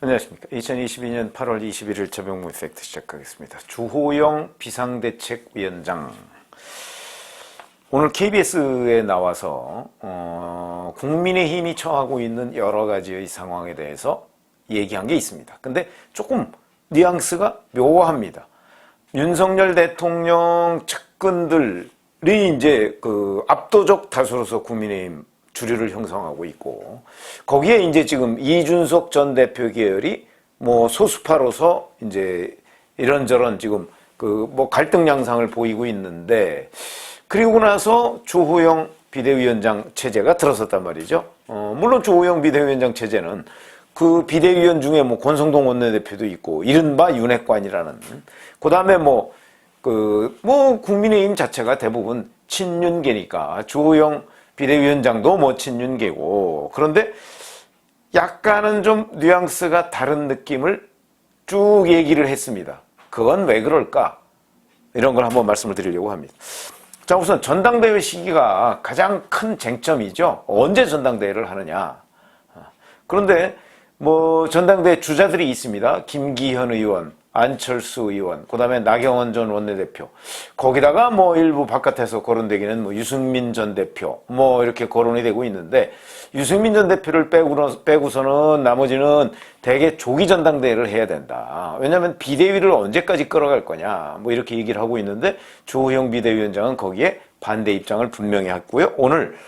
안녕하십니까. 2022년 8월 21일 저병무 이펙트 시작하겠습니다. 주호영 비상대책위원장. 오늘 KBS에 나와서 국민의힘이 처하고 있는 여러 가지의 상황에 대해서 얘기한 게 있습니다. 근데 조금 뉘앙스가 묘합니다. 윤석열 대통령 측근들이 이제 그 압도적 다수로서 국민의힘 주류를 형성하고 있고, 거기에 이제 지금 이준석 전 대표 계열이 뭐 소수파로서 이제 이런저런 지금 그 뭐 갈등 양상을 보이고 있는데, 그리고 나서 주호영 비대위원장 체제가 들어섰단 말이죠. 물론 주호영 비대위원장 체제는 그 비대위원 중에 뭐 권성동 원내대표도 있고, 이른바 윤핵관이라는, 그 다음에 뭐 국민의힘 자체가 대부분 친윤계니까 주호영 비대위원장도 뭐 친윤계고, 그런데 약간은 좀 뉘앙스가 다른 느낌을 쭉 얘기를 했습니다. 그건 왜 그럴까? 이런 걸 한번 말씀을 드리려고 합니다. 자, 우선 전당대회 시기가 가장 큰 쟁점이죠. 언제 전당대회를 하느냐. 그런데 뭐 전당대회 주자들이 있습니다. 김기현 의원, 안철수 의원, 그 다음에 나경원 전 원내대표, 거기다가 뭐 일부 바깥에서 거론되기는 뭐 유승민 전 대표, 뭐 이렇게 거론이 되고 있는데, 유승민 전 대표를 빼고서는 나머지는 대개 조기 전당대회를 해야 된다. 왜냐하면 비대위를 언제까지 끌어갈 거냐, 뭐 이렇게 얘기를 하고 있는데, 주호영 비대위원장은 거기에 반대 입장을 분명히 했고요. 오늘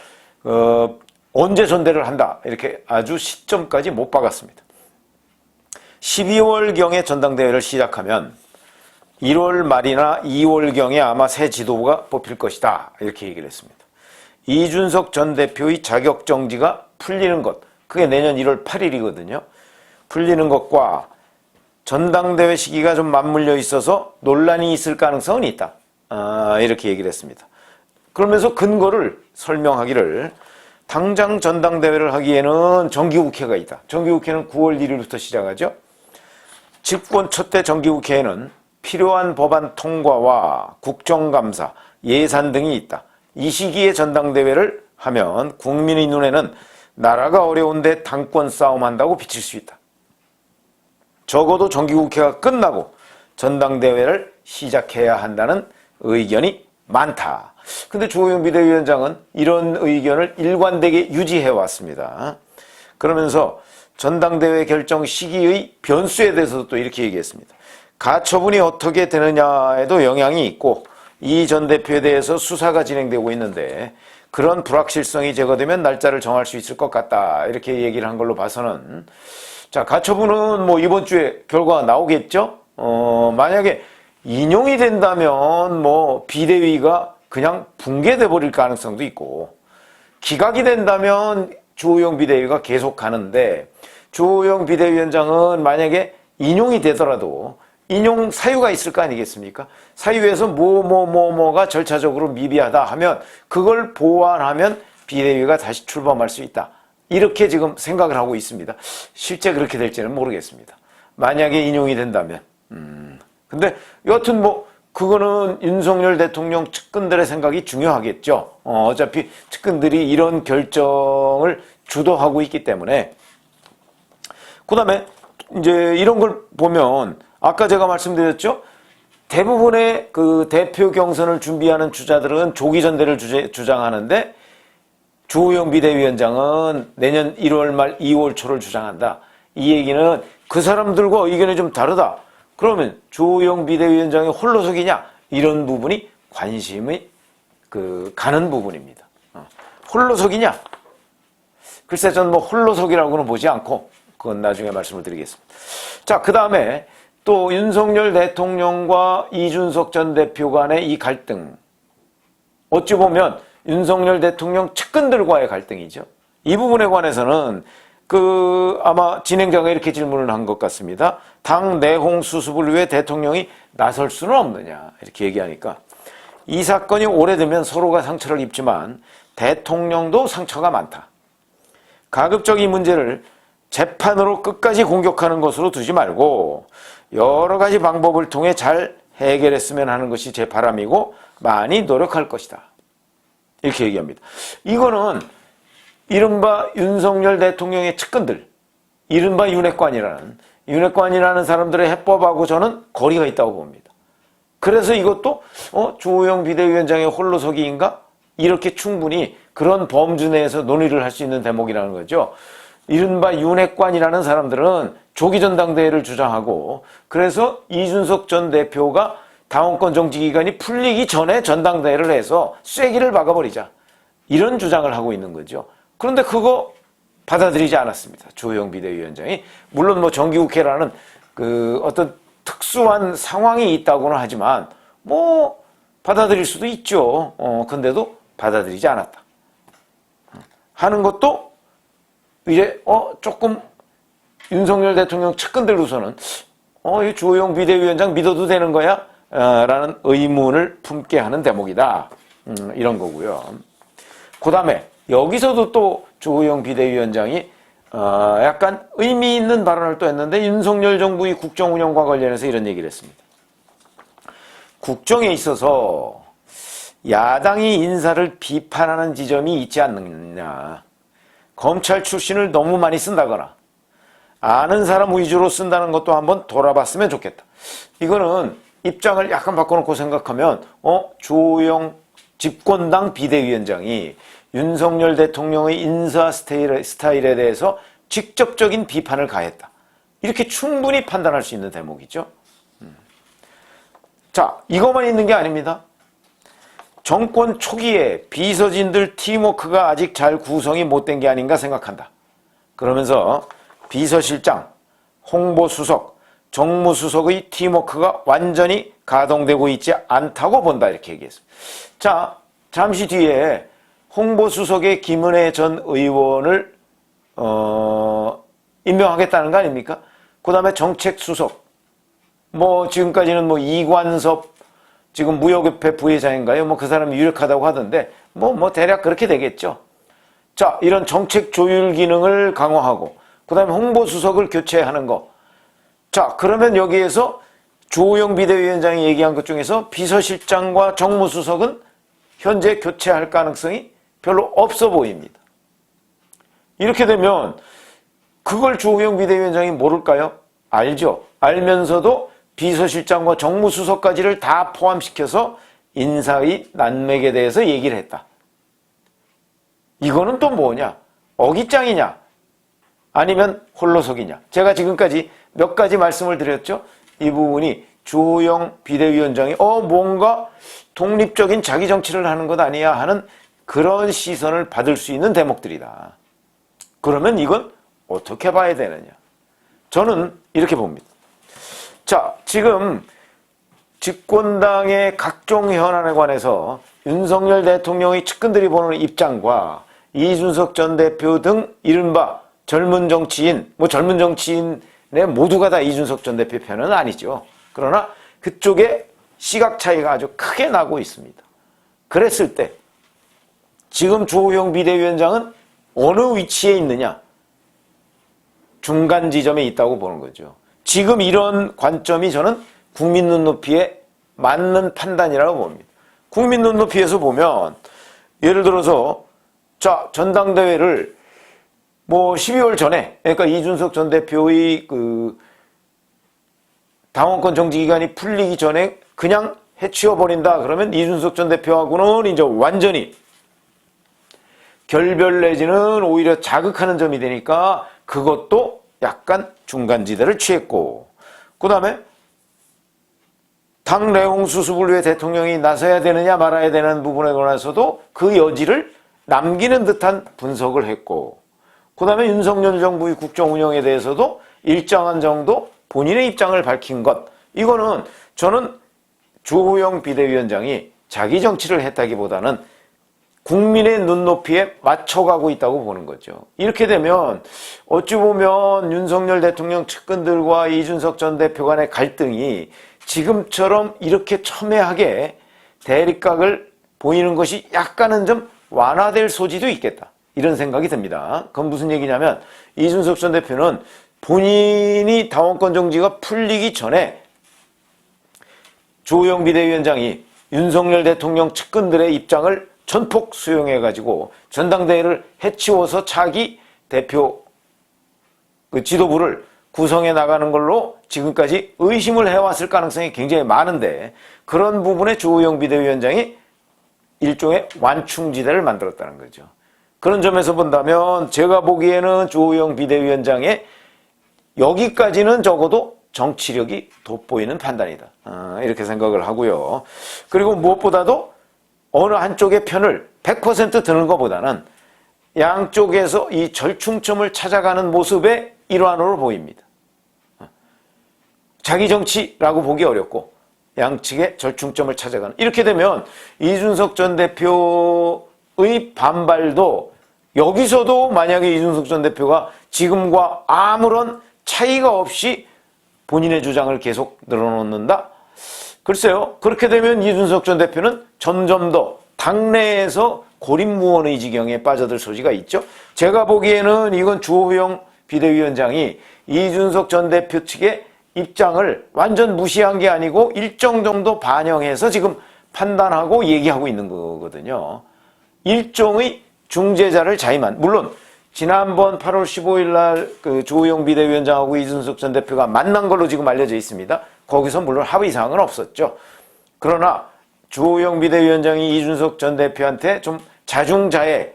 언제 전대를 한다, 이렇게 아주 시점까지 못 박았습니다. 12월경에 전당대회를 시작하면 1월 말이나 2월경에 아마 새 지도부가 뽑힐 것이다, 이렇게 얘기를 했습니다. 이준석 전 대표의 자격정지가 풀리는 것, 그게 내년 1월 8일이거든요. 풀리는 것과 전당대회 시기가 좀 맞물려 있어서 논란이 있을 가능성은 있다, 이렇게 얘기를 했습니다. 그러면서 근거를 설명하기를, 당장 전당대회를 하기에는 정기국회가 있다. 정기국회는 9월 1일부터 시작하죠. 집권 첫해 정기국회에는 필요한 법안 통과와 국정감사, 예산 등이 있다. 이 시기에 전당대회를 하면 국민의 눈에는 나라가 어려운데 당권 싸움한다고 비칠 수 있다. 적어도 정기국회가 끝나고 전당대회를 시작해야 한다는 의견이 많다. 근데 주호영 비대위원장은 이런 의견을 일관되게 유지해 왔습니다. 그러면서 전당대회 결정 시기의 변수에 대해서도 또 이렇게 얘기했습니다. 가처분이 어떻게 되느냐에도 영향이 있고, 이 전 대표에 대해서 수사가 진행되고 있는데 그런 불확실성이 제거되면 날짜를 정할 수 있을 것 같다, 이렇게 얘기를 한 걸로 봐서는, 자, 가처분은 뭐 이번 주에 결과가 나오겠죠. 만약에 인용이 된다면 뭐 비대위가 그냥 붕괴돼 버릴 가능성도 있고, 기각이 된다면 주호영 비대위가 계속 가는데, 주호영 비대위원장은 만약에 인용이 되더라도 인용 사유가 있을 거 아니겠습니까? 사유에서 뭐가 절차적으로 미비하다 하면 그걸 보완하면 비대위가 다시 출범할 수 있다, 이렇게 지금 생각을 하고 있습니다. 실제 그렇게 될지는 모르겠습니다. 만약에 인용이 된다면. 근데 여하튼 뭐 그거는 윤석열 대통령 측근들의 생각이 중요하겠죠. 어차피 측근들이 이런 결정을 주도하고 있기 때문에. 그 다음에 이제 이런 걸 보면 아까 제가 말씀드렸죠. 대부분의 그 대표 경선을 준비하는 주자들은 조기 전대를 주장하는데, 주호영 비대위원장은 내년 1월 말 2월 초를 주장한다. 이 얘기는 그 사람들과 의견이 좀 다르다. 그러면 주호영 비대위원장이 홀로서기냐, 이런 부분이 관심이 가는 부분입니다. 홀로서기냐? 글쎄, 전 뭐 홀로서기라고는 보지 않고 그건 나중에 말씀을 드리겠습니다. 자, 그 다음에 또 윤석열 대통령과 이준석 전 대표 간의 이 갈등, 어찌 보면 윤석열 대통령 측근들과의 갈등이죠. 이 부분에 관해서는 아마 진행자가 이렇게 질문을 한 것 같습니다. 당 내홍 수습을 위해 대통령이 나설 수는 없느냐, 이렇게 얘기하니까, 이 사건이 오래되면 서로가 상처를 입지만 대통령도 상처가 많다. 가급적 이 문제를 재판으로 끝까지 공격하는 것으로 두지 말고 여러 가지 방법을 통해 잘 해결했으면 하는 것이 제 바람이고 많이 노력할 것이다, 이렇게 얘기합니다. 이거는 이른바 윤석열 대통령의 측근들, 이른바 윤핵관이라는 사람들의 해법하고 저는 거리가 있다고 봅니다. 그래서 이것도 주호영 비대위원장의 홀로서기인가? 이렇게 충분히 그런 범주 내에서 논의를 할 수 있는 대목이라는 거죠. 이른바 윤핵관이라는 사람들은 조기 전당대회를 주장하고, 그래서 이준석 전 대표가 당원권 정지 기간이 풀리기 전에 전당대회를 해서 쐐기를 박아버리자, 이런 주장을 하고 있는 거죠. 그런데 그거 받아들이지 않았습니다. 주호영 비대위원장이. 물론 뭐 정기국회라는 그 어떤 특수한 상황이 있다고는 하지만 뭐 받아들일 수도 있죠. 근데도 받아들이지 않았다 하는 것도 이제 조금 윤석열 대통령 측근들로서는 이 주호영 비대위원장 믿어도 되는 거야? 라는 의문을 품게 하는 대목이다. 이런 거고요. 그 다음에 여기서도 또 주호영 비대위원장이 약간 의미 있는 발언을 또 했는데, 윤석열 정부의 국정 운영과 관련해서 이런 얘기를 했습니다. 국정에 있어서 야당이 인사를 비판하는 지점이 있지 않느냐. 검찰 출신을 너무 많이 쓴다거나 아는 사람 위주로 쓴다는 것도 한번 돌아봤으면 좋겠다. 이거는 입장을 약간 바꿔놓고 생각하면 주호영 집권당 비대위원장이 윤석열 대통령의 인사 스타일에 대해서 직접적인 비판을 가했다, 이렇게 충분히 판단할 수 있는 대목이죠. 자, 이것만 있는 게 아닙니다. 정권 초기에 비서진들 팀워크가 아직 잘 구성이 못된 게 아닌가 생각한다. 그러면서 비서실장, 홍보수석, 정무수석의 팀워크가 완전히 가동되고 있지 않다고 본다, 이렇게 얘기했습니다. 자, 잠시 뒤에 홍보수석의 김은혜 전 의원을 임명하겠다는 거 아닙니까? 그 다음에 정책수석, 지금까지는 이관섭 지금 무역협회 부회장인가요? 그 사람이 유력하다고 하던데, 대략 그렇게 되겠죠. 자, 이런 정책 조율 기능을 강화하고, 그 다음에 홍보수석을 교체하는 거. 자, 그러면 여기에서 주호영 비대위원장이 얘기한 것 중에서 비서실장과 정무수석은 현재 교체할 가능성이 별로 없어 보입니다. 이렇게 되면 그걸 주호영 비대위원장이 모를까요? 알죠. 알면서도 비서실장과 정무수석까지를 다 포함시켜서 인사의 난맥에 대해서 얘기를 했다. 이거는 또 뭐냐? 어깃장이냐? 아니면 홀로서기냐? 제가 지금까지 몇 가지 말씀을 드렸죠. 이 부분이 주호영 비대위원장이 뭔가 독립적인 자기 정치를 하는 것 아니야 하는 그런 시선을 받을 수 있는 대목들이다. 그러면 이건 어떻게 봐야 되느냐? 저는 이렇게 봅니다. 자, 지금 집권당의 각종 현안에 관해서 윤석열 대통령의 측근들이 보는 입장과 이준석 전 대표 등 이른바 젊은 정치인, 젊은 정치인의 모두가 다 이준석 전 대표 편은 아니죠. 그러나 그쪽에 시각 차이가 아주 크게 나고 있습니다. 그랬을 때 지금 주호영 비대위원장은 어느 위치에 있느냐? 중간 지점에 있다고 보는 거죠. 지금 이런 관점이 저는 국민 눈높이에 맞는 판단이라고 봅니다. 국민 눈높이에서 보면 예를 들어서 전당대회를 12월 전에, 그러니까 이준석 전 대표의 그 당원권 정지 기간이 풀리기 전에 그냥 해치워버린다. 그러면 이준석 전 대표하고는 이제 완전히 결별 내지는 오히려 자극하는 점이 되니까 그것도 약간 중간지대를 취했고, 그 다음에 당 내홍 수습을 위해 대통령이 나서야 되느냐 말아야 되는 부분에 관해서도 그 여지를 남기는 듯한 분석을 했고, 그 다음에 윤석열 정부의 국정 운영에 대해서도 일정한 정도 본인의 입장을 밝힌 것, 이거는 저는 주호영 비대위원장이 자기 정치를 했다기보다는 국민의 눈높이에 맞춰가고 있다고 보는 거죠. 이렇게 되면 어찌 보면 윤석열 대통령 측근들과 이준석 전 대표 간의 갈등이 지금처럼 이렇게 첨예하게 대립각을 보이는 것이 약간은 좀 완화될 소지도 있겠다, 이런 생각이 듭니다. 그건 무슨 얘기냐면 이준석 전 대표는 본인이 당원권 정지가 풀리기 전에 주호영 비대위원장이 윤석열 대통령 측근들의 입장을 전폭 수용해가지고 전당대회를 해치워서 차기 대표 그 지도부를 구성해 나가는 걸로 지금까지 의심을 해왔을 가능성이 굉장히 많은데 그런 부분에 주호영 비대위원장이 일종의 완충지대를 만들었다는 거죠. 그런 점에서 본다면 제가 보기에는 주호영 비대위원장의 여기까지는 적어도 정치력이 돋보이는 판단이다. 이렇게 생각을 하고요. 그리고 무엇보다도 어느 한쪽의 편을 100% 드는 것보다는 양쪽에서 이 절충점을 찾아가는 모습의 일환으로 보입니다. 자기 정치라고 보기 어렵고 양측의 절충점을 찾아가는. 이렇게 되면 이준석 전 대표의 반발도 여기서도 만약에 이준석 전 대표가 지금과 아무런 차이가 없이 본인의 주장을 계속 늘어놓는다? 글쎄요. 그렇게 되면 이준석 전 대표는 점점 더 당내에서 고립무원의 지경에 빠져들 소지가 있죠. 제가 보기에는 이건 주호영 비대위원장이 이준석 전 대표 측의 입장을 완전 무시한 게 아니고 일정 정도 반영해서 지금 판단하고 얘기하고 있는 거거든요. 일종의 중재자를 자임한. 물론 지난번 8월 15일 날 그 주호영 비대위원장하고 이준석 전 대표가 만난 걸로 지금 알려져 있습니다. 거기서 물론 합의 사항은 없었죠. 그러나 주호영 비대위원장이 이준석 전 대표한테 좀 자중자애,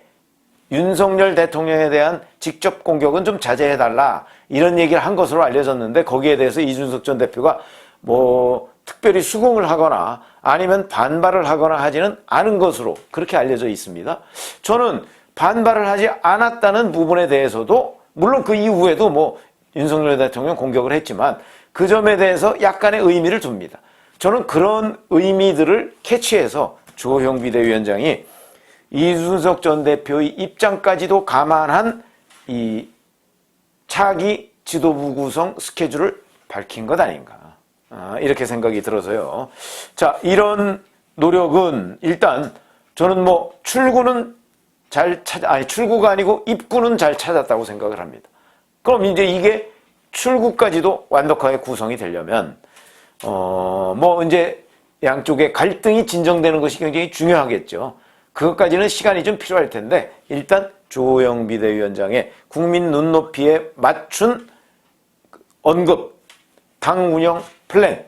윤석열 대통령에 대한 직접 공격은 좀 자제해달라 이런 얘기를 한 것으로 알려졌는데 거기에 대해서 이준석 전 대표가 뭐 특별히 수긍을 하거나 아니면 반발을 하거나 하지는 않은 것으로 그렇게 알려져 있습니다. 저는 반발을 하지 않았다는 부분에 대해서도 물론 그 이후에도 뭐 윤석열 대통령 공격을 했지만 그 점에 대해서 약간의 의미를 둡니다. 저는 그런 의미들을 캐치해서 주호영 비대위원장이 이준석 전 대표의 입장까지도 감안한 이 차기 지도부 구성 스케줄을 밝힌 것 아닌가 이렇게 생각이 들어서요. 자, 이런 노력은 일단 저는 뭐 출구는 출구가 아니고 입구는 잘 찾았다고 생각을 합니다. 그럼 이제 이게 출구까지도 완벽하게 구성이 되려면 뭐 이제 양쪽의 갈등이 진정되는 것이 굉장히 중요하겠죠. 그것까지는 시간이 좀 필요할 텐데 일단 주호영 비대위원장의 국민 눈높이에 맞춘 언급, 당 운영 플랜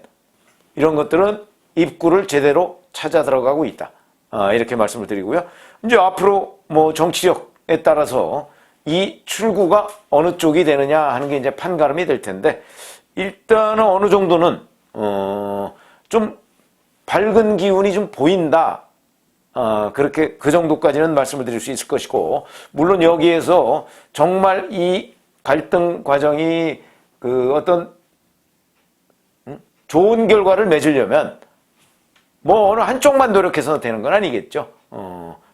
이런 것들은 입구를 제대로 찾아 들어가고 있다. 이렇게 말씀을 드리고요. 이제 앞으로 뭐 정치력에 따라서 이 출구가 어느 쪽이 되느냐 하는 게 이제 판가름이 될 텐데 일단은 어느 정도는 좀 밝은 기운이 좀 보인다. 그렇게 그 정도까지는 말씀을 드릴 수 있을 것이고 물론 여기에서 정말 이 갈등 과정이 그 어떤 좋은 결과를 맺으려면 뭐 어느 한쪽만 노력해서 되는 건 아니겠죠.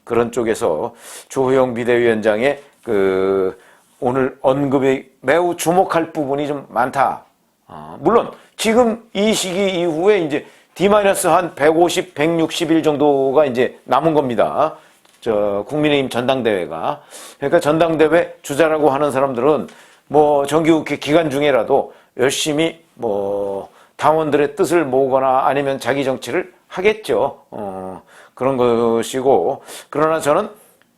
그런 쪽에서 주호영 비대위원장의 그 오늘 언급이 매우 주목할 부분이 좀 많다. 물론 지금 이 시기 이후에 이제 D-한 150, 160일 정도가 이제 남은 겁니다. 국민의힘 전당대회가. 그러니까 전당대회 주자라고 하는 사람들은 뭐 정기국회 기간 중에라도 열심히 뭐 당원들의 뜻을 모으거나 아니면 자기 정치를 하겠죠. 그런 것이고. 그러나 저는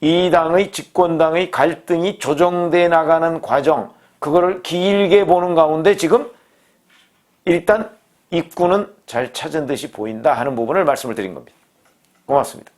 이 당의 집권당의 갈등이 조정돼 나가는 과정, 그거를 길게 보는 가운데 지금 일단 입구는 잘 찾은 듯이 보인다 하는 부분을 말씀을 드린 겁니다. 고맙습니다.